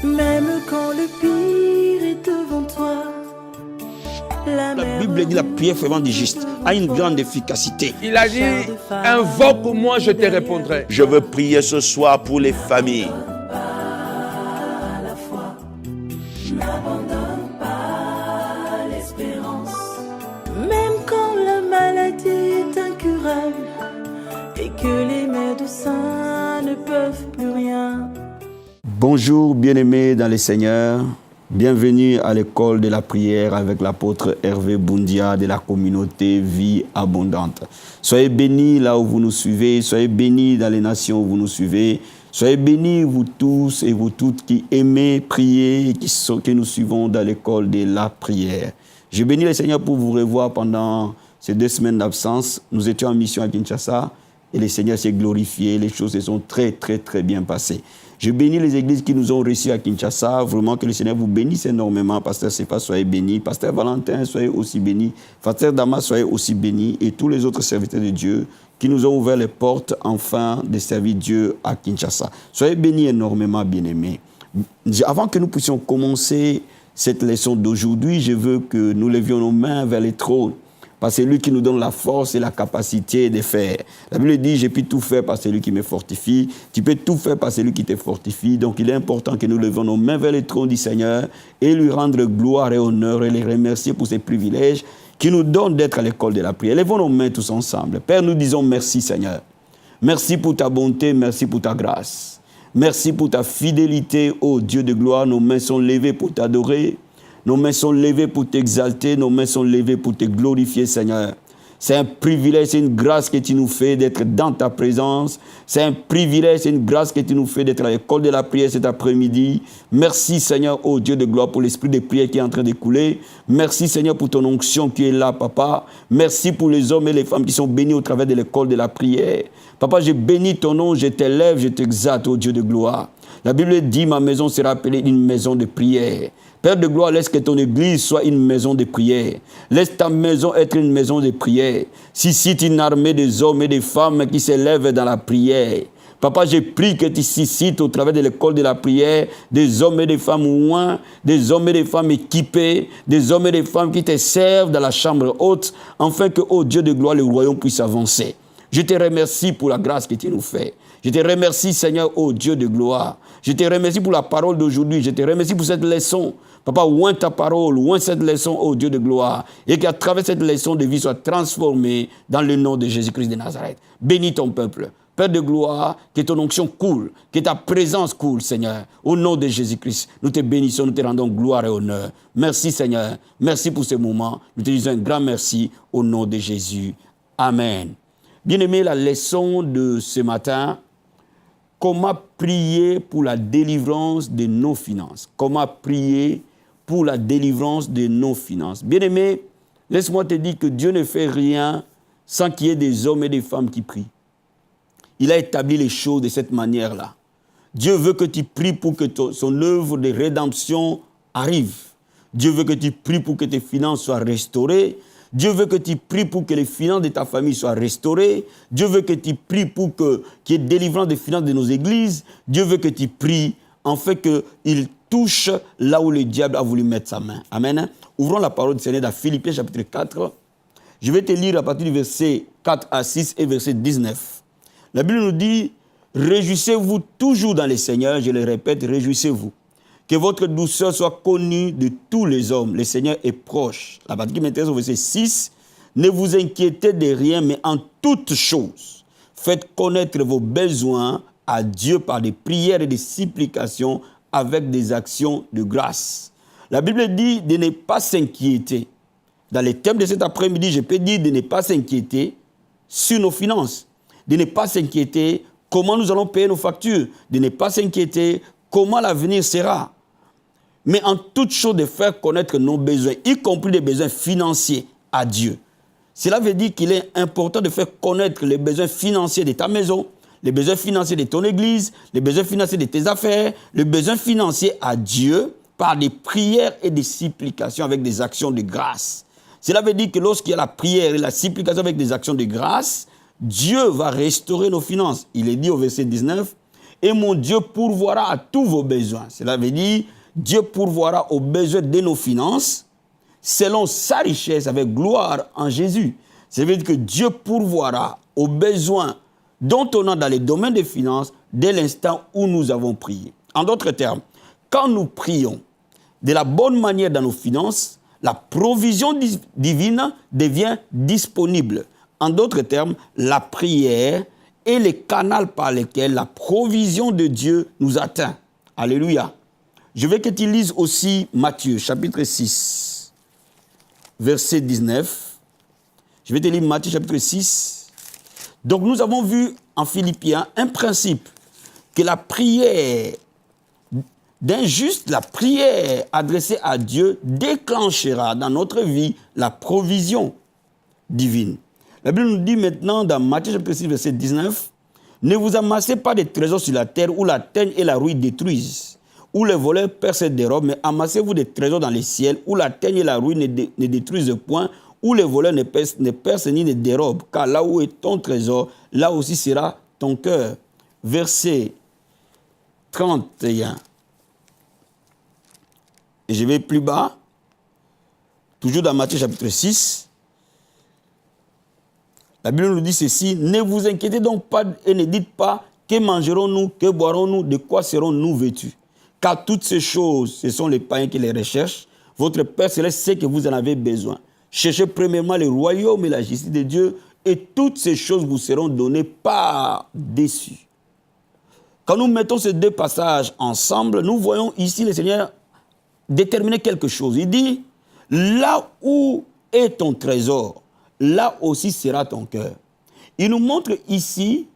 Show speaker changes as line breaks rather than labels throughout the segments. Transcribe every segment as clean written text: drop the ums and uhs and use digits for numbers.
Même quand le pire est devant toi.
La Bible dit la prière fervente du juste a une grande efficacité.
Il a dit, invoque-moi, je te répondrai.
Je veux prier ce soir pour les familles.
N'abandonne pas l'espérance. Même quand la maladie est incurable et que les médecins ne peuvent plus rien.
Bonjour bien-aimés dans le Seigneur. Bienvenue à l'école de la prière avec l'apôtre Hervé Boundia de la communauté Vie Abondante. Soyez bénis là où vous nous suivez, soyez bénis dans les nations où vous nous suivez. Soyez bénis vous tous et vous toutes qui aimez prier et qui nous suivons dans l'école de la prière. Je bénis le Seigneur pour vous revoir pendant ces 2 semaines d'absence. Nous étions en mission à Kinshasa et le Seigneur s'est glorifié. Les choses se sont très bien passées. Je bénis les églises qui nous ont reçus à Kinshasa. Vraiment que le Seigneur vous bénisse énormément. Pasteur Sefa, soyez béni. Pasteur Valentin, soyez aussi béni. Pasteur Damas, soyez aussi béni. Et tous les autres serviteurs de Dieu qui nous ont ouvert les portes, enfin, de servir Dieu à Kinshasa. Soyez bénis énormément, bien-aimés. Avant que nous puissions commencer cette leçon d'aujourd'hui, je veux que nous levions nos mains vers les trônes. Parce que c'est lui qui nous donne la force et la capacité de faire. La Bible dit, je peux tout faire par celui qui me fortifie. Tu peux tout faire par celui qui te fortifie. Donc il est important que nous levions nos mains vers le trône du Seigneur et lui rendre gloire et honneur et les remercier pour ses privilèges qui nous donnent d'être à l'école de la prière. Levons nos mains tous ensemble. Père, nous disons merci Seigneur. Merci pour ta bonté, merci pour ta grâce. Merci pour ta fidélité, ô Dieu de gloire. Nos mains sont levées pour t'adorer. Nos mains sont levées pour t'exalter, nos mains sont levées pour te glorifier, Seigneur. C'est un privilège, c'est une grâce que tu nous fais d'être dans ta présence. C'est un privilège, c'est une grâce que tu nous fais d'être à l'école de la prière cet après-midi. Merci, Seigneur, ô Dieu de gloire, pour l'esprit de prière qui est en train d'écouler. Merci, Seigneur, pour ton onction qui est là, Papa. Merci pour les hommes et les femmes qui sont bénis au travers de l'école de la prière. Papa, je bénis ton nom, je t'élève, je t'exalte, ô Dieu de gloire. La Bible dit, ma maison sera appelée une maison de prière. Père de gloire, laisse que ton église soit une maison de prière. Laisse ta maison être une maison de prière. Suscite une armée des hommes et des femmes qui s'élèvent dans la prière. Papa, je prie que tu suscites au travers de l'école de la prière des hommes et des femmes ouins, des hommes et des femmes équipés, des hommes et des femmes qui te servent dans la chambre haute, afin que, ô Dieu de gloire, le royaume puisse avancer. Je te remercie pour la grâce que tu nous fais. Je te remercie, Seigneur, ô Dieu de gloire. Je te remercie pour la parole d'aujourd'hui. Je te remercie pour cette leçon. Papa, oint ta parole, oint cette leçon, ô Dieu de gloire. Et qu'à travers cette leçon de vie soit transformée dans le nom de Jésus-Christ de Nazareth. Bénis ton peuple. Père de gloire, que ton onction coule, que ta présence coule, Seigneur. Au nom de Jésus-Christ, nous te bénissons, nous te rendons gloire et honneur. Merci, Seigneur. Merci pour ce moment. Nous te disons un grand merci au nom de Jésus. Amen. Bien-aimé, la leçon de ce matin, comment prier pour la délivrance de nos finances. Comment prier pour la délivrance de nos finances. Bien-aimé, laisse-moi te dire que Dieu ne fait rien sans qu'il y ait des hommes et des femmes qui prient. Il a établi les choses de cette manière-là. Dieu veut que tu pries pour que son œuvre de rédemption arrive. Dieu veut que tu pries pour que tes finances soient restaurées. Dieu veut que tu pries pour que les finances de ta famille soient restaurées. Dieu veut que tu pries pour qu'il y ait délivrance des finances de nos églises. Dieu veut que tu pries en fait qu'il touche là où le diable a voulu mettre sa main. Amen. Ouvrons la parole du Seigneur dans Philippiens chapitre 4. Je vais te lire à partir du verset 4 à 6 et verset 19. La Bible nous dit, réjouissez-vous toujours dans le Seigneur. Je le répète, réjouissez-vous. Que votre douceur soit connue de tous les hommes. Le Seigneur est proche. La partie qui m'intéresse au verset 6. Ne vous inquiétez de rien, mais en toutes choses, faites connaître vos besoins à Dieu par des prières et des supplications avec des actions de grâce. La Bible dit de ne pas s'inquiéter. Dans les thèmes de cet après-midi, je peux dire de ne pas s'inquiéter sur nos finances. De ne pas s'inquiéter comment nous allons payer nos factures. De ne pas s'inquiéter comment l'avenir sera. Mais en toute chose de faire connaître nos besoins, y compris les besoins financiers à Dieu. Cela veut dire qu'il est important de faire connaître les besoins financiers de ta maison, les besoins financiers de ton église, les besoins financiers de tes affaires, les besoins financiers à Dieu par des prières et des supplications avec des actions de grâce. Cela veut dire que lorsqu'il y a la prière et la supplication avec des actions de grâce, Dieu va restaurer nos finances. Il est dit au verset 19, Et mon Dieu pourvoira à tous vos besoins. Cela veut dire, Dieu pourvoira aux besoins de nos finances selon sa richesse avec gloire en Jésus. Ça veut dire que Dieu pourvoira aux besoins dont on a dans les domaines des finances dès l'instant où nous avons prié. En d'autres termes, quand nous prions de la bonne manière dans nos finances, la provision divine devient disponible. En d'autres termes, la prière est le canal par lequel la provision de Dieu nous atteint. Alléluia. Je veux que tu lises aussi Matthieu, chapitre 6, verset 19. Je vais te lire Matthieu, chapitre 6. Donc, nous avons vu en Philippiens un principe que la prière d'un juste, la prière adressée à Dieu déclenchera dans notre vie la provision divine. La Bible nous dit maintenant dans Matthieu chapitre 6, verset 19, « Ne vous amassez pas des trésors sur la terre où la teigne et la rouille détruisent, où les voleurs percent et dérobent, mais amassez-vous des trésors dans les ciels où la teigne et la rouille ne détruisent point, où les voleurs ne percent ni ne dérobent, car là où est ton trésor, là aussi sera ton cœur. » Verset 31. Et je vais plus bas, toujours dans Matthieu chapitre 6. La Bible nous dit ceci, « Ne vous inquiétez donc pas et ne dites pas, que mangerons-nous, que boirons-nous, de quoi serons-nous vêtus? Car toutes ces choses, ce sont les païens qui les recherchent. Votre Père Céleste sait que vous en avez besoin. Cherchez premièrement le royaume et la justice de Dieu, et toutes ces choses vous seront données par-dessus. » Quand nous mettons ces deux passages ensemble, nous voyons ici le Seigneur déterminer quelque chose. Il dit, là où est ton trésor, là aussi sera ton cœur. Il nous montre ici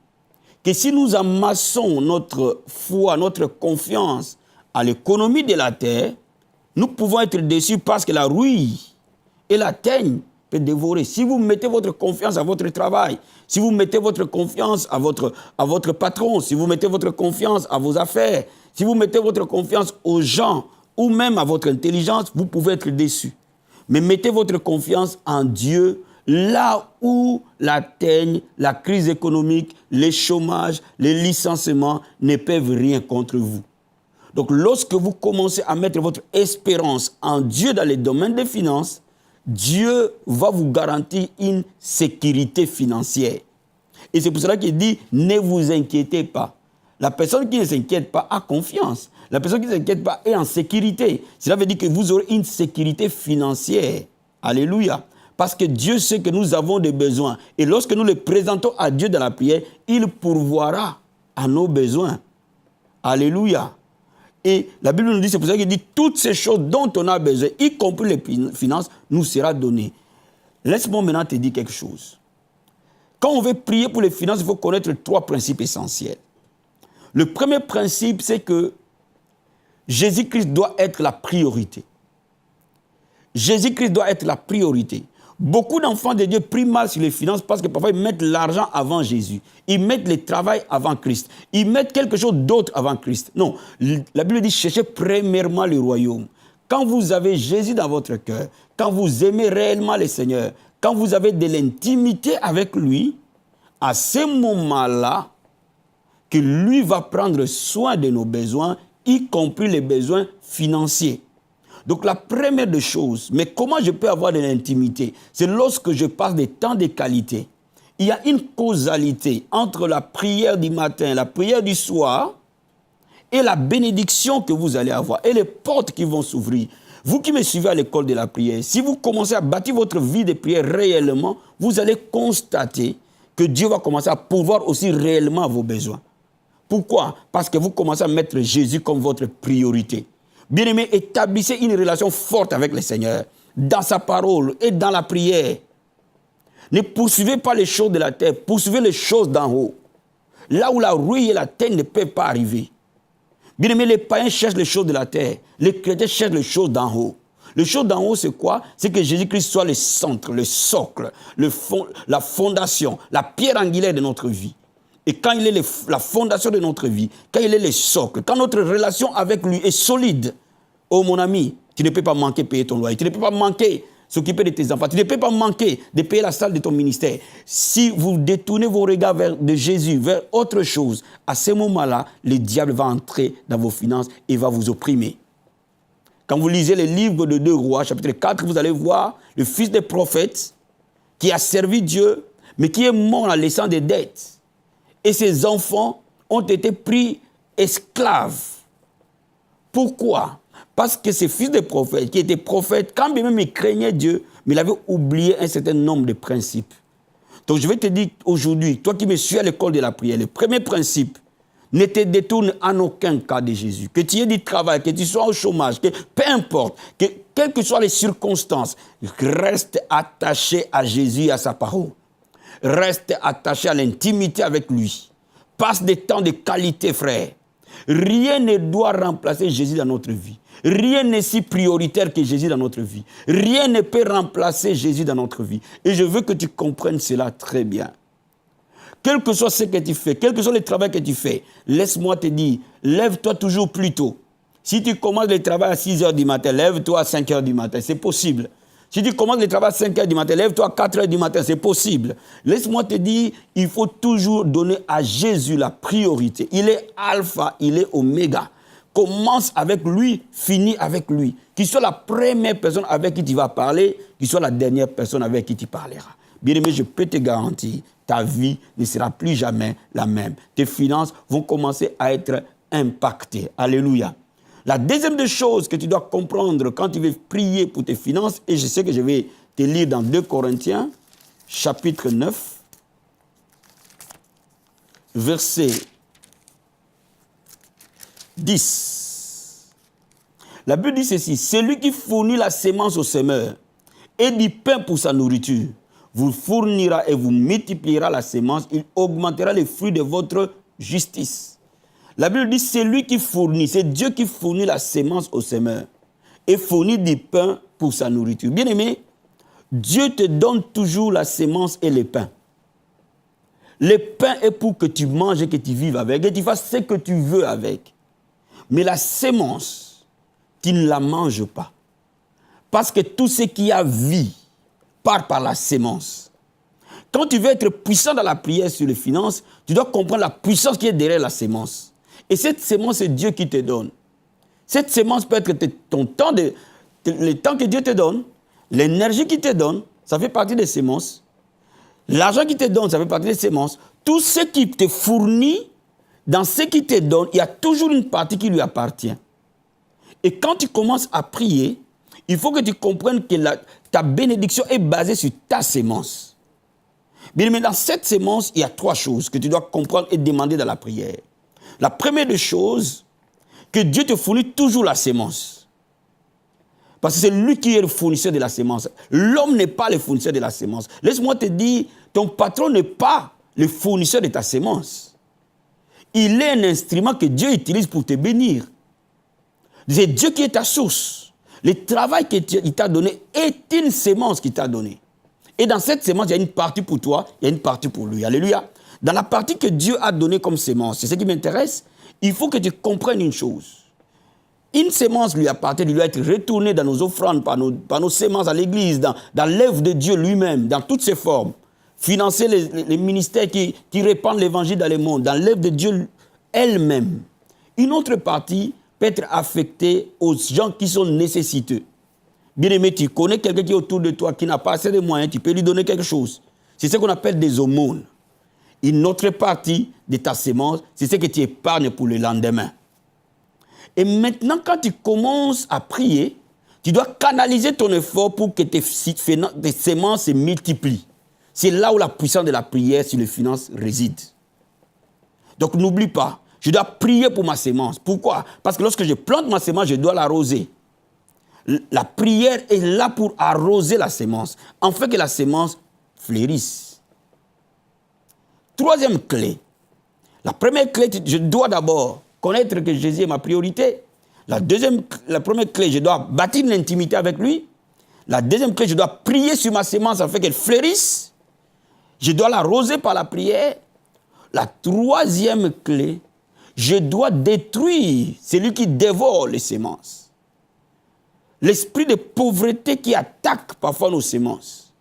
que si nous amassons notre foi, notre confiance à l'économie de la terre, nous pouvons être déçus parce que la rouille et la teigne peut dévorer. Si vous mettez votre confiance à votre travail, si vous mettez votre confiance à votre patron, si vous mettez votre confiance à vos affaires, si vous mettez votre confiance aux gens, ou même à votre intelligence, vous pouvez être déçu. Mais mettez votre confiance en Dieu, là où la teigne, la crise économique, les chômages, les licenciements ne peuvent rien contre vous. Donc lorsque vous commencez à mettre votre espérance en Dieu dans les domaines des finances, Dieu va vous garantir une sécurité financière. Et c'est pour cela qu'il dit, ne vous inquiétez pas. La personne qui ne s'inquiète pas a confiance. La personne qui ne s'inquiète pas est en sécurité. Cela veut dire que vous aurez une sécurité financière. Alléluia. Parce que Dieu sait que nous avons des besoins. Et lorsque nous les présentons à Dieu dans la prière, il pourvoira à nos besoins. Alléluia. Et la Bible nous dit, c'est pour ça qu'il dit, toutes ces choses dont on a besoin, y compris les finances, nous sera donné. Laisse-moi maintenant te dire quelque chose. Quand on veut prier pour les finances, il faut connaître 3 principes essentiels. Le premier principe, c'est que Jésus-Christ doit être la priorité. Jésus-Christ doit être la priorité. Beaucoup d'enfants de Dieu prient mal sur les finances parce que parfois ils mettent l'argent avant Jésus. Ils mettent le travail avant Christ. Ils mettent quelque chose d'autre avant Christ. Non, la Bible dit cherchez premièrement le royaume. Quand vous avez Jésus dans votre cœur, quand vous aimez réellement le Seigneur, quand vous avez de l'intimité avec lui, à ce moment-là, que lui va prendre soin de nos besoins, y compris les besoins financiers. Donc la première des choses, mais comment je peux avoir de l'intimité? C'est lorsque je passe des temps de qualité. Il y a une causalité entre la prière du matin, la prière du soir et la bénédiction que vous allez avoir et les portes qui vont s'ouvrir. Vous qui me suivez à l'école de la prière, si vous commencez à bâtir votre vie de prière réellement, vous allez constater que Dieu va commencer à pourvoir aussi réellement à vos besoins. Pourquoi? Parce que vous commencez à mettre Jésus comme votre priorité. Bien-aimés, établissez une relation forte avec le Seigneur, dans sa parole et dans la prière. Ne poursuivez pas les choses de la terre, poursuivez les choses d'en haut. Là où la rouille et la teigne ne peuvent pas arriver. Bien-aimés, les païens cherchent les choses de la terre, les chrétiens cherchent les choses d'en haut. Les choses d'en haut, c'est quoi? C'est que Jésus-Christ soit le centre, le socle, la fondation, la pierre angulaire de notre vie. Et quand il est la fondation de notre vie, quand il est le socle, quand notre relation avec lui est solide, oh mon ami, tu ne peux pas manquer payer ton loyer, tu ne peux pas manquer s'occuper de tes enfants. Tu ne peux pas manquer de payer la salle de ton ministère. Si vous détournez vos regards de Jésus, vers autre chose, à ce moment-là, le diable va entrer dans vos finances et va vous opprimer. Quand vous lisez les livres de 2 Rois, chapitre 4, vous allez voir le fils des prophètes qui a servi Dieu, mais qui est mort en laissant des dettes. Et ses enfants ont été pris esclaves. Pourquoi ? Parce que ce fils de prophète, qui était prophète, quand bien même il craignait Dieu, mais il avait oublié un certain nombre de principes. Donc je vais te dire aujourd'hui, toi qui me suis à l'école de la prière, le premier principe, ne te détourne en aucun cas de Jésus. Que tu aies du travail, que tu sois au chômage, que peu importe, que quelles que soient les circonstances, reste attaché à Jésus et à sa parole. Reste attaché à l'intimité avec lui. Passe des temps de qualité, frère. Rien ne doit remplacer Jésus dans notre vie. Rien n'est si prioritaire que Jésus dans notre vie. Rien ne peut remplacer Jésus dans notre vie. Et je veux que tu comprennes cela très bien. Quel que soit ce que tu fais, quel que soit le travail que tu fais, laisse-moi te dire, lève-toi toujours plus tôt. Si tu commences le travail à 6 h du matin, lève-toi à 5 h du matin, c'est possible. Si tu commences le travail à 5 h du matin, lève-toi à 4 h du matin, c'est possible. Laisse-moi te dire, il faut toujours donner à Jésus la priorité. Il est alpha, il est oméga. Commence avec lui, finis avec lui. Qu'il soit la première personne avec qui tu vas parler, qu'il soit la dernière personne avec qui tu parleras. Bien-aimé, je peux te garantir, ta vie ne sera plus jamais la même. Tes finances vont commencer à être impactées. Alléluia. La deuxième des choses que tu dois comprendre quand tu veux prier pour tes finances, et je sais que je vais te lire dans 2 Corinthiens, chapitre 9, verset 10. La Bible dit ceci, celui qui fournit la sémence au semeur et du pain pour sa nourriture, vous fournira et vous multipliera la sémence, il augmentera les fruits de votre justice. La Bible dit, c'est lui qui fournit, c'est Dieu qui fournit la sémence au semeur et fournit du pain pour sa nourriture. Bien-aimé, Dieu te donne toujours la sémence et le pain. Le pain est pour que tu manges et que tu vives avec et tu fasses ce que tu veux avec. Mais la sémence, tu ne la manges pas. Parce que tout ce qui a vie part par la sémence. Quand tu veux être puissant dans la prière sur les finances, tu dois comprendre la puissance qui est derrière la sémence. Et cette sémence, c'est Dieu qui te donne. Cette sémence peut être ton temps, le temps que Dieu te donne, l'énergie qu'il te donne, ça fait partie des sémences. L'argent qu'il te donne, ça fait partie des sémences. Tout ce qui te fournit, dans ce qu'il te donne, il y a toujours une partie qui lui appartient. Et quand tu commences à prier, il faut que tu comprennes que ta bénédiction est basée sur ta sémence. Bien, mais dans cette sémence, il y a 3 choses que tu dois comprendre et demander dans la prière. La première des choses, que Dieu te fournit toujours la sémence. Parce que c'est lui qui est le fournisseur de la sémence. L'homme n'est pas le fournisseur de la sémence. Laisse-moi te dire, ton patron n'est pas le fournisseur de ta sémence. Il est un instrument que Dieu utilise pour te bénir. C'est Dieu qui est ta source. Le travail qu'il t'a donné est une sémence qu'il t'a donnée. Et dans cette sémence, il y a une partie pour toi, il y a une partie pour lui. Alléluia. Dans la partie que Dieu a donnée comme sémence, c'est ce qui m'intéresse, il faut que tu comprennes une chose. Une sémence lui appartient, il doit être retournée dans nos offrandes, par nos sémences à l'église, dans l'œuvre de Dieu lui-même, dans toutes ses formes. Financer les ministères qui répandent l'évangile dans le monde, dans l'œuvre de Dieu elle-même. Une autre partie peut être affectée aux gens qui sont nécessiteux. Bien-aimé, tu connais quelqu'un qui est autour de toi, qui n'a pas assez de moyens, tu peux lui donner quelque chose. C'est ce qu'on appelle des aumônes. Une autre partie de ta sémence, c'est ce que tu épargnes pour le lendemain. Et maintenant, quand tu commences à prier, tu dois canaliser ton effort pour que tes sémences se multiplient. C'est là où la puissance de la prière sur les finances réside. Donc n'oublie pas, je dois prier pour ma sémence. Pourquoi? Parce que lorsque je plante ma sémence, je dois l'arroser. La prière est là pour arroser la sémence, afin que la sémence fleurisse. Troisième clé. La première clé, je dois d'abord connaître que Jésus est ma priorité. La première clé, je dois bâtir une intimité avec lui. La deuxième clé, je dois prier sur ma sémence afin qu'elle fleurisse. Je dois l'arroser par la prière. La troisième clé, je dois détruire celui qui dévore les sémences. l'esprit de pauvreté qui attaque parfois nos semences.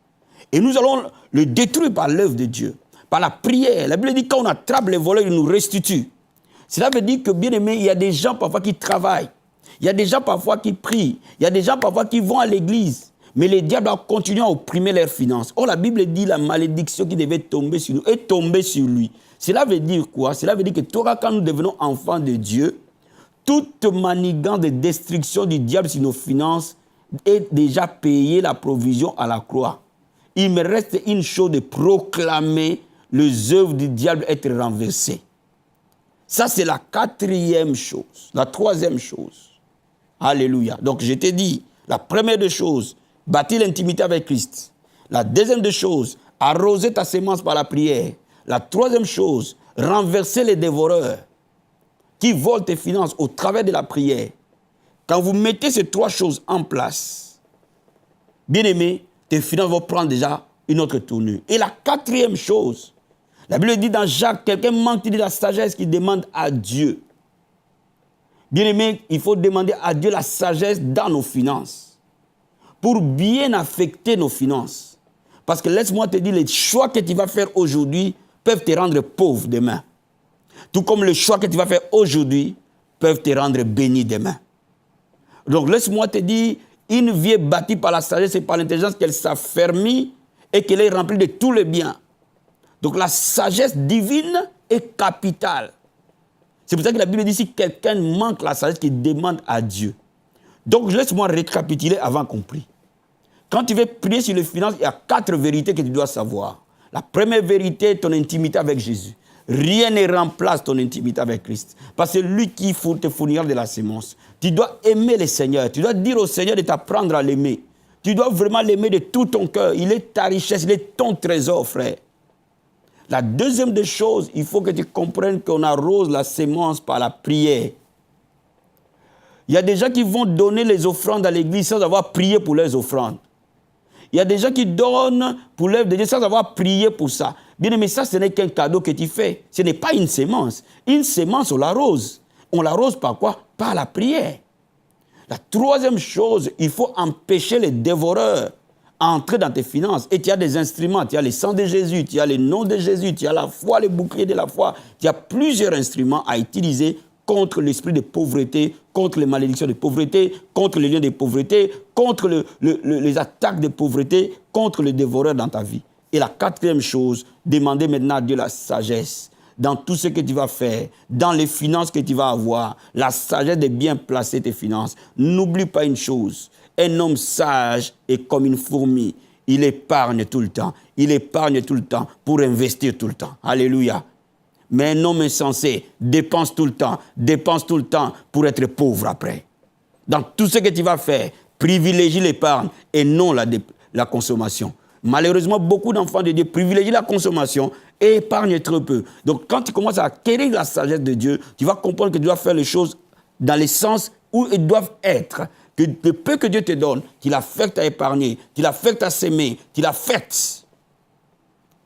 Et nous allons le détruire par l'œuvre de Dieu, par la prière. La Bible dit que quand on attrape les voleurs, ils nous restituent. Cela veut dire que, bien aimé, il y a des gens parfois qui travaillent. Il y a des gens parfois qui prient. Il y a des gens parfois qui vont à l'église. Mais les diables doivent continuer à opprimer leurs finances. Oh, la Bible dit la malédiction qui devait tomber sur nous est tombée sur lui. Cela veut dire quoi? Cela veut dire que toi, quand nous devenons enfants de Dieu, toute manigance de destruction du diable sur nos finances est déjà payée la provision à la croix. Il me reste une chose de proclamer les œuvres du diable être renversées. Ça, c'est la quatrième chose. La troisième chose. Alléluia. Donc, je t'ai dit, la première des choses, bâtir l'intimité avec Christ. La deuxième des choses, arroser ta sémence par la prière. La troisième chose, renverser les dévoreurs qui volent tes finances au travers de la prière. Quand vous mettez ces trois choses en place, bien aimé, tes finances vont prendre déjà une autre tournure. Et la quatrième chose, la Bible dit dans Jacques, quelqu'un manque de la sagesse qui demande à Dieu. Bien aimé, il faut demander à Dieu la sagesse dans nos finances pour bien affecter nos finances. Parce que laisse-moi te dire, les choix que tu vas faire aujourd'hui peuvent te rendre pauvre demain. Tout comme les choix que tu vas faire aujourd'hui peuvent te rendre béni demain. Donc laisse-moi te dire, une vie est bâtie par la sagesse et par l'intelligence qu'elle s'affermit et qu'elle est remplie de tous les biens. Donc la sagesse divine est capitale. C'est pour ça que la Bible dit si quelqu'un manque la sagesse, qu'il demande à Dieu. Donc laisse-moi récapituler avant qu'on prie. Quand tu veux prier sur les finances, il y a 4 vérités que tu dois savoir. La première vérité est ton intimité avec Jésus. Rien ne remplace ton intimité avec Christ. Parce que c'est lui qui te fournira de la sémence. Tu dois aimer le Seigneur. Tu dois dire au Seigneur de t'apprendre à l'aimer. Tu dois vraiment l'aimer de tout ton cœur. Il est ta richesse, il est ton trésor, frère. La deuxième des choses, il faut que tu comprennes qu'on arrose la sémence par la prière. Il y a des gens qui vont donner les offrandes à l'église sans avoir prié pour leurs offrandes. Il y a des gens qui donnent pour l'œuvre de Dieu sans avoir prié pour ça. Bien aimé, ça, ce n'est qu'un cadeau que tu fais. Ce n'est pas une sémence. Une sémence, on l'arrose. On l'arrose par quoi? Par la prière. La troisième chose, il faut empêcher les dévoreurs à entrer dans tes finances. Et tu as des instruments. Tu as le sang de Jésus, tu as le nom de Jésus, tu as la foi, le bouclier de la foi. Tu as plusieurs instruments à utiliser contre l'esprit de pauvreté, contre les malédictions de pauvreté, contre les liens de pauvreté, contre les attaques de pauvreté, contre les dévoreurs dans ta vie. Et la quatrième chose, demandez maintenant à Dieu la sagesse dans tout ce que tu vas faire, dans les finances que tu vas avoir, la sagesse de bien placer tes finances. N'oublie pas une chose, un homme sage est comme une fourmi. Il épargne tout le temps. Il épargne tout le temps pour investir tout le temps. Alléluia. Mais un homme insensé dépense tout le temps pour être pauvre après. Dans tout ce que tu vas faire, privilégie l'épargne et non la consommation. Malheureusement, beaucoup d'enfants de Dieu privilégient la consommation et épargnent trop peu. Donc, quand tu commences à acquérir la sagesse de Dieu, tu vas comprendre que tu dois faire les choses dans le sens où elles doivent être. Que le peu que Dieu te donne, tu l'affectes à épargner, tu l'affectes à s'aimer, tu l'affectes.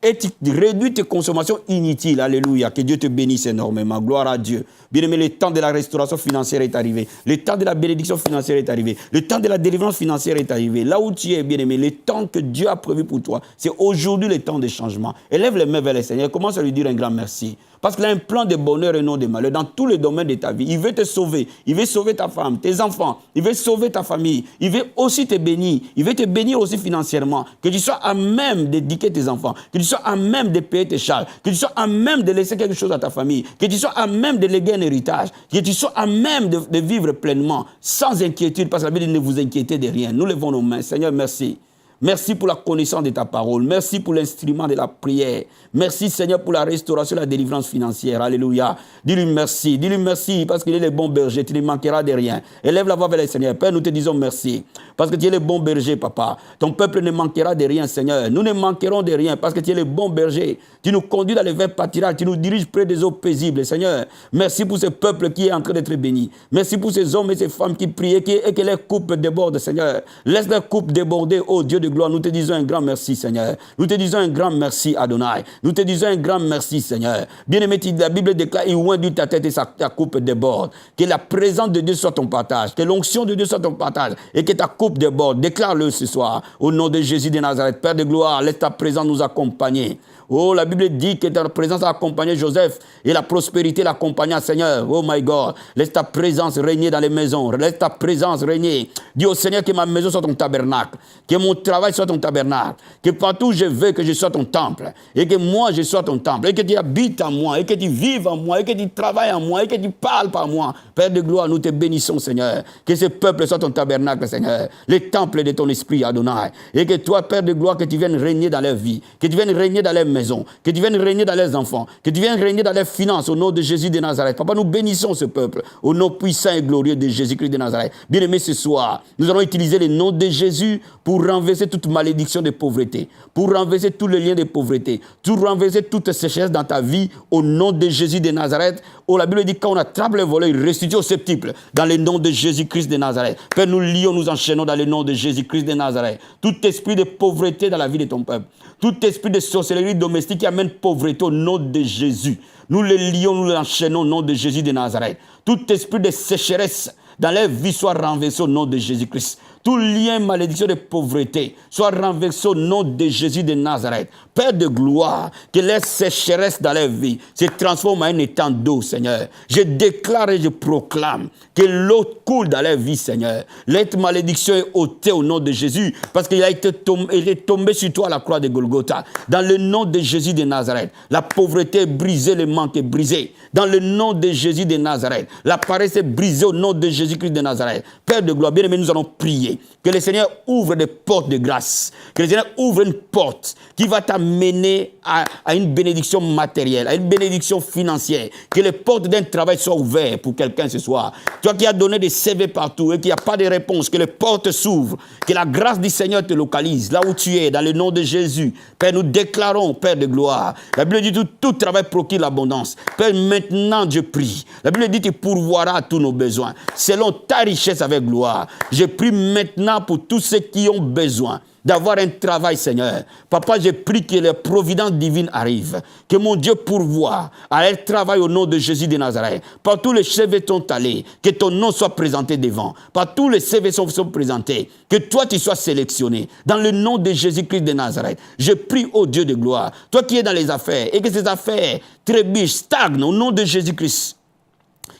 Et tu réduis tes consommations inutiles. Alléluia. Que Dieu te bénisse énormément. Gloire à Dieu. Bien-aimé, le temps de la restauration financière est arrivé. Le temps de la bénédiction financière est arrivé. Le temps de la délivrance financière est arrivé. Là où tu es, bien-aimé, le temps que Dieu a prévu pour toi, c'est aujourd'hui le temps de changement. Élève les mains vers le Seigneur. Commence à lui dire un grand merci. Parce qu'il a un plan de bonheur et non de malheur dans tous les domaines de ta vie. Il veut te sauver. Il veut sauver ta femme, tes enfants. Il veut sauver ta famille. Il veut aussi te bénir. Il veut te bénir aussi financièrement. Que tu sois à même d'éduquer tes enfants. Que tu sois à même de payer tes charges. Que tu sois à même de laisser quelque chose à ta famille. Que tu sois à même de léguer un héritage. Que tu sois à même de vivre pleinement, sans inquiétude. Parce que la Bible dit ne vous inquiétez de rien. Nous levons nos mains. Seigneur, merci. Merci pour la connaissance de ta parole. Merci pour l'instrument de la prière. Merci, Seigneur, pour la restauration et la délivrance financière. Alléluia. Dis-lui merci parce qu'il est le bon berger. Tu ne manqueras de rien. Élève la voix vers le Seigneur. Père, nous te disons merci parce que tu es le bon berger, papa. Ton peuple ne manquera de rien, Seigneur. Nous ne manquerons de rien parce que tu es le bon berger. Tu nous conduis dans les verts pâtirages. Tu nous diriges près des eaux paisibles, Seigneur. Merci pour ce peuple qui est en train d'être béni. Merci pour ces hommes et ces femmes qui prient et que leurs coupes débordent, Seigneur. Laisse leurs coupes déborder, oh Dieu de de gloire, nous te disons un grand merci, Seigneur. Nous te disons un grand merci, Adonai. Nous te disons un grand merci, Seigneur. Bien-aimé, la Bible déclare, il oindit ta tête et ta coupe déborde. Que la présence de Dieu soit ton partage. Que l'onction de Dieu soit ton partage. Et que ta coupe déborde. Déclare-le ce soir. Au nom de Jésus de Nazareth. Père de gloire, laisse ta présence nous accompagner. Oh, la Bible dit que ta présence a accompagné Joseph et la prospérité l'accompagna, Seigneur. Oh my God, laisse ta présence régner dans les maisons. Laisse ta présence régner. Dis au Seigneur que ma maison soit ton tabernacle, que mon travail soit ton tabernacle, que partout où je veux que je sois ton temple, et que moi je sois ton temple, et que tu habites en moi, et que tu vives en moi, et que tu travailles en moi, et que tu parles par moi. Père de gloire, nous te bénissons, Seigneur. Que ce peuple soit ton tabernacle, Seigneur. Les temples de ton esprit, Adonai. Et que toi, Père de gloire, que tu viennes régner dans leur vie, que tu viennes régner dans leur maison, que tu viennes régner dans leurs enfants, que tu viennes régner dans leurs finances au nom de Jésus de Nazareth. Papa, nous bénissons ce peuple au nom puissant et glorieux de Jésus-Christ de Nazareth. Bien-aimés, ce soir, nous allons utiliser le nom de Jésus pour renverser toute malédiction de pauvreté, pour renverser tous les liens de pauvreté, pour renverser toute sécheresse dans ta vie au nom de Jésus de Nazareth. Oh, la Bible dit quand on attrape le voleur, il restitue au septuple dans le nom de Jésus-Christ de Nazareth. Père, nous lions, nous enchaînons dans le nom de Jésus-Christ de Nazareth. Tout esprit de pauvreté dans la vie de ton peuple, tout esprit de sorcellerie domestique qui amène pauvreté au nom de Jésus. Nous le lions, nous l'enchaînons au nom de Jésus de Nazareth. Tout esprit de sécheresse dans leur vie soit renversé au nom de Jésus-Christ. Tout lien, malédiction de pauvreté soit renversé au nom de Jésus de Nazareth. Père de gloire, que les sécheresses dans leur vie se transforment en un étang d'eau, Seigneur. Je déclare et je proclame que l'eau coule dans leur vie, Seigneur. Cette malédiction est ôtée au nom de Jésus parce qu'il a été tombé sur toi à la croix de Golgotha. Dans le nom de Jésus de Nazareth, la pauvreté est brisée, le manque est brisé. Dans le nom de Jésus de Nazareth, la paresse est brisée au nom de Jésus-Christ de Nazareth. Père de gloire, bien-aimé, nous allons prier. Que le Seigneur ouvre des portes de grâce. Que le Seigneur ouvre une porte qui va t'amener à une bénédiction matérielle, à une bénédiction financière. Que les portes d'un travail soient ouvertes pour quelqu'un ce soir. Toi qui as donné des CV partout et qui n'a pas de réponse, que les portes s'ouvrent. Que la grâce du Seigneur te localise là où tu es, dans le nom de Jésus. Père, nous déclarons, Père de gloire. La Bible dit tout travail procure l'abondance. Père, maintenant je prie. La Bible dit tu pourvoiras à tous nos besoins. Selon ta richesse avec gloire. Je prie maintenant pour tous ceux qui ont besoin d'avoir un travail, Seigneur. Papa, je prie que les providences divines arrivent. Que mon Dieu pourvoie à leur travail au nom de Jésus de Nazareth. Par tous les CV sont allés. Que ton nom soit présenté devant. Par tous les CV sont présentés. Que toi, tu sois sélectionné. Dans le nom de Jésus-Christ de Nazareth. Je prie au Dieu de gloire. Toi qui es dans les affaires et que ces affaires trébuchent, stagnent au nom de Jésus-Christ.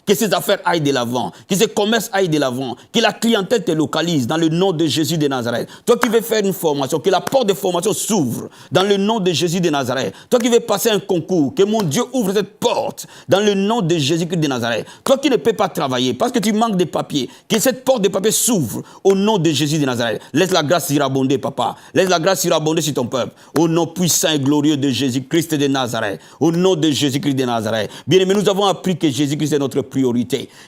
Que ces affaires aillent de l'avant, que ces commerces aillent de l'avant, que la clientèle te localise dans le nom de Jésus de Nazareth. Toi qui veux faire une formation, que la porte de formation s'ouvre dans le nom de Jésus de Nazareth. Toi qui veux passer un concours, que mon Dieu ouvre cette porte dans le nom de Jésus-Christ de Nazareth. Toi qui ne peux pas travailler parce que tu manques de papiers, que cette porte de papier s'ouvre au nom de Jésus de Nazareth. Laisse la grâce surabonder, papa. Laisse la grâce surabonder sur ton peuple. Au nom puissant et glorieux de Jésus-Christ de Nazareth. Au nom de Jésus-Christ de Nazareth. Bien-aimés, nous avons appris que Jésus-Christ est notre priorité.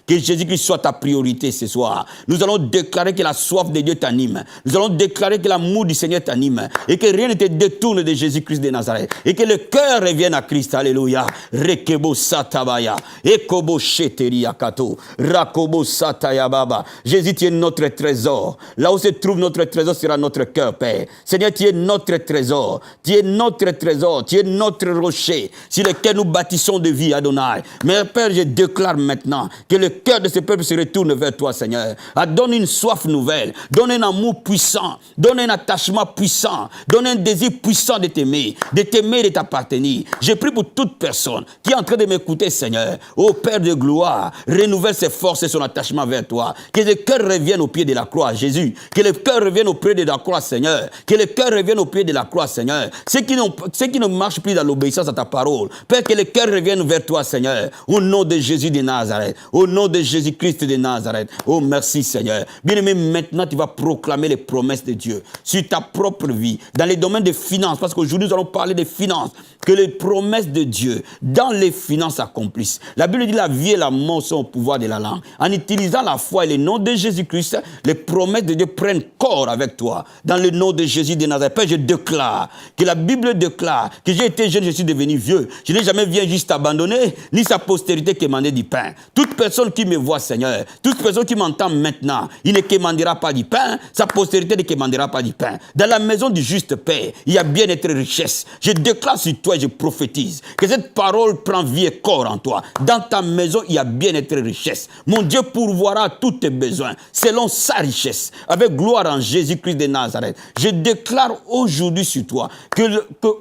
Que Jésus-Christ soit ta priorité ce soir. Nous allons déclarer que la soif de Dieu t'anime. Nous allons déclarer que l'amour du Seigneur t'anime. Et que rien ne te détourne de Jésus-Christ de Nazareth. Et que le cœur revienne à Christ. Alléluia. Rekebo satabaya. Ekobo sheteria kato. Rakobo sataya baba. Jésus, tu es notre trésor. Là où se trouve notre trésor sera notre cœur, Père. Seigneur, tu es notre trésor. Tu es notre trésor. Tu es notre rocher sur lequel nous bâtissons de vie, Adonai. Mais Père, je déclare maintenant que le cœur de ce peuple se retourne vers toi, Seigneur. Donne une soif nouvelle, donne un amour puissant, donne un attachement puissant, donne un désir puissant de t'aimer, et de t'appartenir. Je prie pour toute personne qui est en train de m'écouter, Seigneur. Ô Père de gloire, renouvelle ses forces et son attachement vers toi. Que le cœur revienne au pied de la croix, Jésus. Que le cœur revienne au pied de la croix, Seigneur. Que le cœur revienne au pied de la croix, Seigneur. Ceux qui ne marchent plus dans l'obéissance à ta parole, Père, que le cœur revienne vers toi, Seigneur. Au nom de Jésus de Nazareth. Au nom de Jésus-Christ de Nazareth. Oh, merci Seigneur. Bien-aimé, maintenant tu vas proclamer les promesses de Dieu sur ta propre vie, dans les domaines des finances, parce qu'aujourd'hui nous allons parler des finances. Que les promesses de Dieu dans les finances s'accomplissent. La Bible dit la vie et la mort sont au pouvoir de la langue. En utilisant la foi et le nom de Jésus-Christ, les promesses de Dieu prennent corps avec toi. Dans le nom de Jésus de Nazareth. Père, je déclare que la Bible déclare que j'ai été jeune, je suis devenu vieux. Je n'ai jamais vu un juste abandonné, ni sa postérité qui émanait du Père. pain. Toute personne qui me voit, Seigneur, toute personne qui m'entend maintenant, il ne commandera pas du pain, sa postérité ne commandera pas du pain. Dans la maison du juste Père, il y a bien-être et richesse. Je déclare sur toi et je prophétise que cette parole prend vie et corps en toi. Dans ta maison, il y a bien-être et richesse. Mon Dieu pourvoira tous tes besoins selon sa richesse, avec gloire en Jésus-Christ de Nazareth. Je déclare aujourd'hui sur toi que,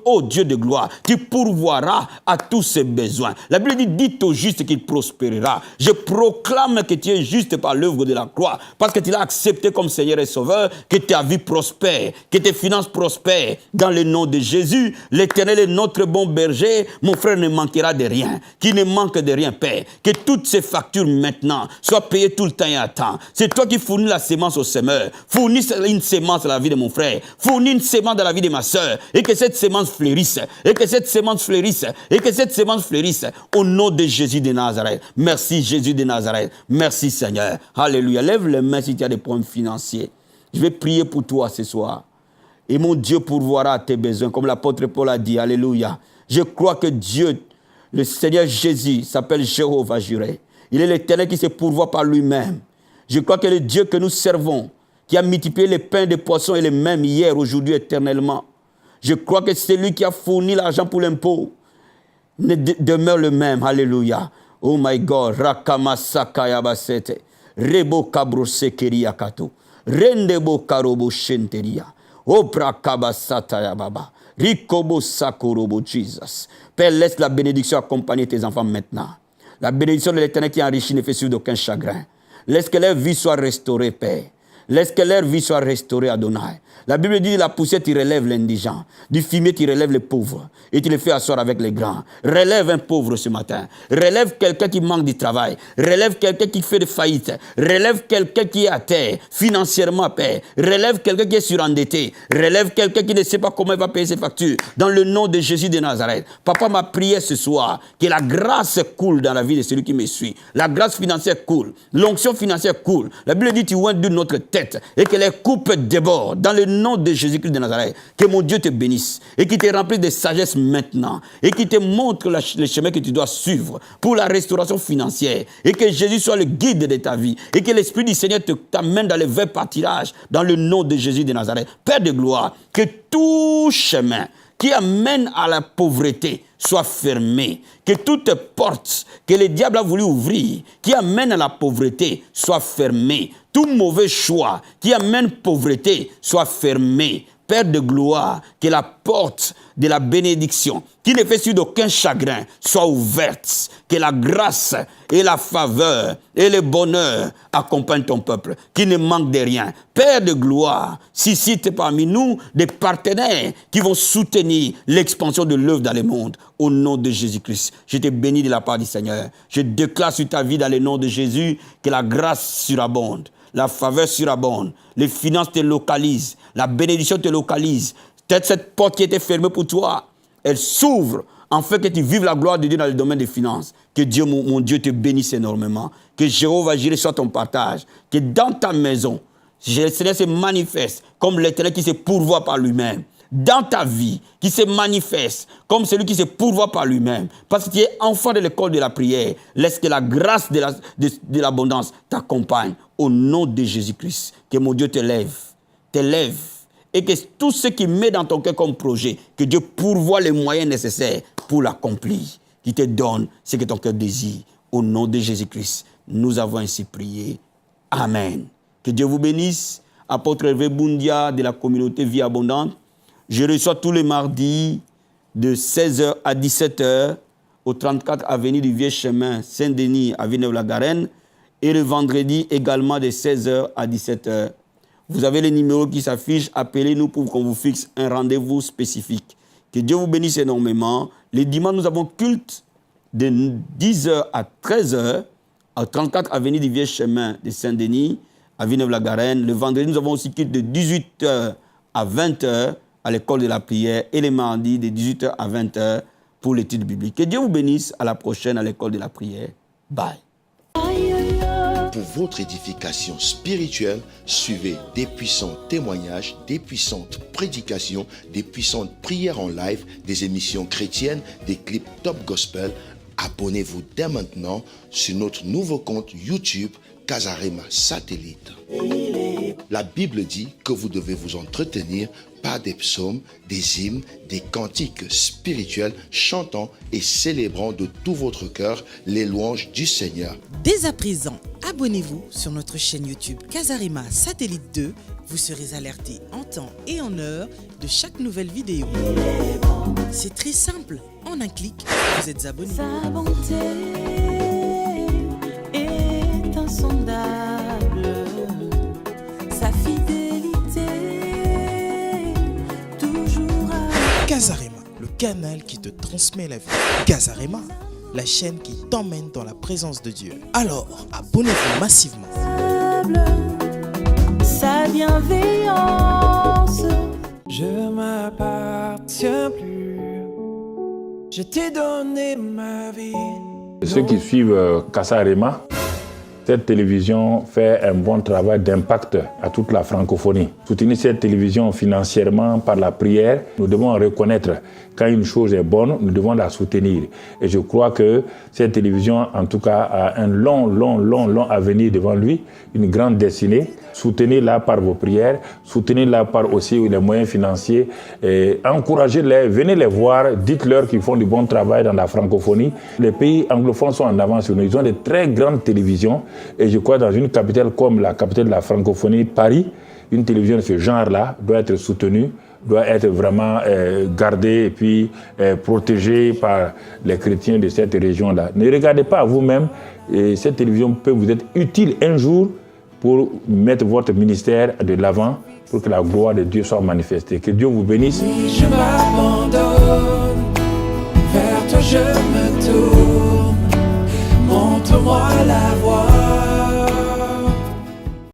ô Dieu de gloire, tu pourvoiras à tous ses besoins. La Bible dit, dites au juste qu'il prospérera. Je proclame que tu es juste par l'œuvre de la croix, parce que tu l'as accepté comme Seigneur et Sauveur, que ta vie prospère, que tes finances prospèrent. Dans le nom de Jésus, l'Éternel est notre bon berger. Mon frère ne manquera de rien, qu'il ne manque de rien, Père. Que toutes ces factures maintenant soient payées tout le temps et à temps. C'est toi qui fournis la sémence au semeur. Fournis une sémence dans la vie de mon frère. Fournis une sémence dans la vie de ma soeur. Et que cette sémence fleurisse. Et que cette sémence fleurisse. Et que cette sémence fleurisse. Au nom de Jésus de Nazareth. Merci Jésus de Nazareth. Merci Seigneur. Alléluia. Lève les mains si tu as des problèmes financiers. Je vais prier pour toi ce soir. Et mon Dieu pourvoira à tes besoins. Comme l'apôtre Paul a dit. Alléluia. Je crois que Dieu, le Seigneur Jésus, s'appelle Jéhovah Jireh. Il est l'Éternel qui se pourvoit par lui-même. Je crois que le Dieu que nous servons, qui a multiplié les pains, les poissons et les mêmes hier, aujourd'hui, éternellement. Je crois que c'est lui qui a fourni l'argent pour l'impôt. Demeure le même. Alléluia. Oh my God. Rakamasakayabasete. Rebo kabrosekeriakato. Rendebo karobo shenteria. Opra kabasatayababa. Rikobo sakorobo Jesus. Père, laisse la bénédiction accompagner tes enfants maintenant. La bénédiction de l'Éternel qui enrichit ne fait suivre d'aucun chagrin. Laisse que leur vie soit restaurée, Père. Laisse que leur vie soit restaurée, Adonai. La Bible dit, la poussière, tu relèves l'indigent. Du fumier, tu relèves les pauvres. Et tu les fais asseoir avec les grands. Relève un pauvre ce matin. Relève quelqu'un qui manque du travail. Relève quelqu'un qui fait de faillite. Relève quelqu'un qui est à terre, financièrement, Père. Relève quelqu'un qui est surendetté. Relève quelqu'un qui ne sait pas comment il va payer ses factures. Dans le nom de Jésus de Nazareth. Papa m'a prié ce soir que la grâce coule dans la vie de celui qui me suit. La grâce financière coule. L'onction financière coule. La Bible dit, tu oins de notre tête et que les coupes débordent. Dans le nom de Jésus-Christ de Nazareth, que mon Dieu te bénisse et qu'il te remplisse de sagesse maintenant et qu'il te montre le chemin que tu dois suivre pour la restauration financière et que Jésus soit le guide de ta vie et que l'Esprit du Seigneur t'amène dans les verts pâtirages dans le nom de Jésus de Nazareth. Père de gloire, que tout chemin qui amène à la pauvreté soit fermé, que toute porte que le diable a voulu ouvrir, qui amène à la pauvreté, soit fermée. Tout mauvais choix qui amène pauvreté soit fermé. Père de gloire, que la porte de la bénédiction, qui ne fait suite d'aucun chagrin, soit ouverte. Que la grâce et la faveur et le bonheur accompagnent ton peuple, qui ne manque de rien. Père de gloire, suscite parmi nous des partenaires qui vont soutenir l'expansion de l'œuvre dans le monde. Au nom de Jésus-Christ, je te bénis de la part du Seigneur. Je déclare sur ta vie dans le nom de Jésus que la grâce surabonde. La faveur surabonde, les finances te localisent, la bénédiction te localise. Peut-être cette porte qui était fermée pour toi, elle s'ouvre, afin que tu vives la gloire de Dieu dans le domaine des finances. Que Dieu, mon Dieu, te bénisse énormément. Que Jéhovah Jireh soit ton partage. Que dans ta maison, le Seigneur se manifeste comme l'Éternel qui se pourvoit par lui-même. Dans ta vie, qui se manifeste comme celui qui se pourvoit par lui-même. Parce que tu es enfant de l'école de la prière. Laisse que la grâce de l'abondance t'accompagne. Au nom de Jésus-Christ, que mon Dieu te lève. Et que tout ce qui met dans ton cœur comme projet, que Dieu pourvoie les moyens nécessaires pour l'accomplir. Qu'il te donne ce que ton cœur désire. Au nom de Jésus-Christ, nous avons ainsi prié. Amen. Que Dieu vous bénisse. Apôtre Hervé Boundia de la communauté Vie Abondante. Je reçois tous les mardis de 16h à 17h au 34 avenue du Vieux Chemin, Saint-Denis, à Villeneuve-la-Garenne. Et le vendredi également de 16h à 17h. Vous avez les numéros qui s'affichent. Appelez-nous pour qu'on vous fixe un rendez-vous spécifique. Que Dieu vous bénisse énormément. Les dimanches, nous avons culte de 10h à 13h au 34 avenue du Vieux Chemin de Saint-Denis, à Villeneuve-la-Garenne. Le vendredi, nous avons aussi culte de 18h à 20h à l'école de la prière. Et les mardis, de 18h à 20h pour l'étude biblique. Que Dieu vous bénisse. À la prochaine à l'école de la prière. Bye.
Pour votre édification spirituelle, suivez des puissants témoignages, des puissantes prédications, des puissantes prières en live, des émissions chrétiennes, des clips top gospel. Abonnez-vous dès maintenant sur notre nouveau compte YouTube Casarema Satellite. La Bible dit que vous devez vous entretenir par des psaumes, des hymnes, des cantiques spirituels, chantant et célébrant de tout votre cœur les louanges du Seigneur.
Dès à présent, abonnez-vous sur notre chaîne YouTube Casarema Satellite 2. Vous serez alerté en temps et en heure de chaque nouvelle vidéo. C'est très simple. En un clic, vous êtes abonné.
Sa bonté est insondable, sa fidélité toujours à...
Casarema, le canal qui te transmet la vie. Casarema, la chaîne qui t'emmène dans la présence de Dieu. Alors, abonnez-vous massivement.
Sa bienveillance.
Je m'appartiens plus, je t'ai donné ma vie.
Ceux qui suivent Casarema, cette télévision fait un bon travail d'impact à toute la francophonie. Soutenir cette télévision financièrement par la prière, nous devons reconnaître quand une chose est bonne, nous devons la soutenir. Et je crois que cette télévision, en tout cas, a un long avenir devant lui, une grande destinée. Soutenez-la par vos prières, soutenez-la par aussi les moyens financiers, et encouragez-les, venez les voir, dites-leur qu'ils font du bon travail dans la francophonie. Les pays anglophones sont en avance sur nous, ils ont de très grandes télévisions, et je crois dans une capitale comme la capitale de la francophonie, Paris, une télévision de ce genre-là doit être soutenue, doit être vraiment gardée et puis protégée par les chrétiens de cette région-là. Ne regardez pas à vous-même, et cette télévision peut vous être utile un jour pour mettre votre ministère de l'avant, pour que la gloire de Dieu soit manifestée. Que Dieu vous bénisse.
Je m'abandonne.